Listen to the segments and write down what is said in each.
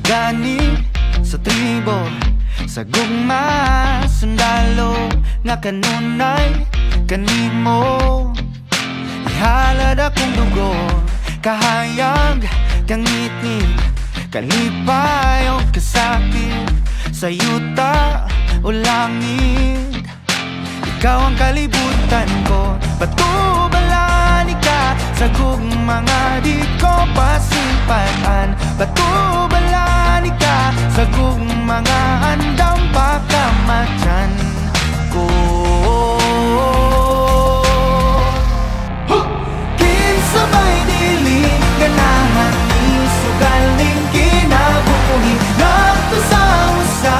gani sa tribo, sa gugma, sundalo nga kanunay kanimo. Ihalad akong dugo, kahayag, kangitngit, kalipay o kasakit, sa yuta o langit. Ikaw ang kalibutan ko, batubalani ka sa gugmanga di ko pasimpatan. Batubalani ka sa gugmanga andam pa kamatyan ko. Kinsabay dili ganahan ni sugaling kinabuhi, nagto sa usa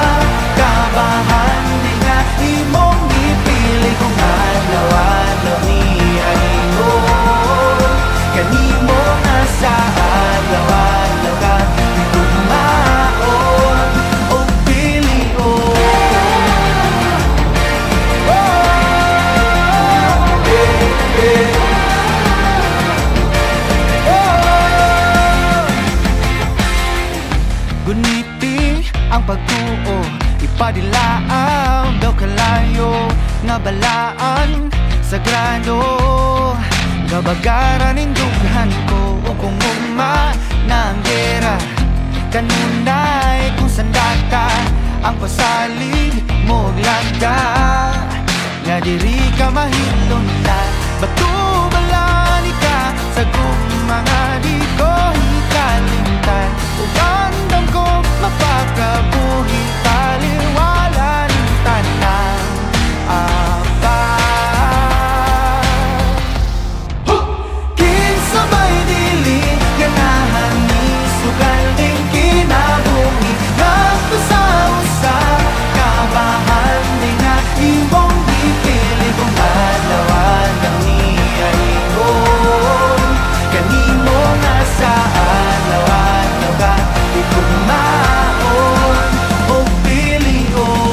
kabahan di nga imong ipili kung adlaw-adlaw ni animo. Kanimo nga sa adlaw-adlaw ka tugmaon o pilion. Guniti ang pagtuo, ipadilaaw daw kalayo nga balaan sagrado. Gabagaran ning dughan ko o kung ugma na ang gera, kanunay kung sandata ang pasalig mo lagda. Nga diri ka mahilunta, batubalani ka sa gugmanga di ko hikalimtan. Ugandam ko mapakabuhi, taliwala ng tanang apa. Kinsabay dili ganahan ni sugaling kinabuhi, nagto sa usa kabahan di nga imong ipili kung adlaw-adlaw ni aygon. Kanimo nga sa adlaw-adlaw ka itugmaon o pilion.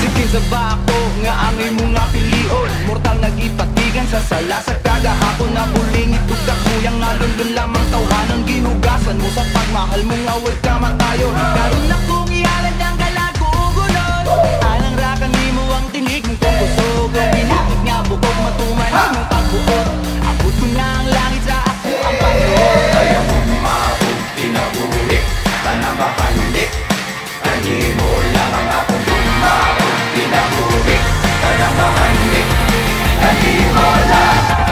Sige sa bako nga angay mo nga pilion, mortal nagipatigan sa sala sa kagahapon na buling itugak kuyang nalundun lamang tawhanan ginugasan mo sa pagmahal mo nga huwag ka matayo. Karon na kong ihalad ang kalagugunon, alang rakan mo ang tinig mong kung kusog ang binakit nga bukog matumanig mong pagbuot. Abot ko na ang langit sa ako ang Panginoon. Ayaw mo maabot, tinabulik, tanamakanlik. Kanimo lang ang akong bumaot, tinabulik, tanamakanlik. Kanimo lang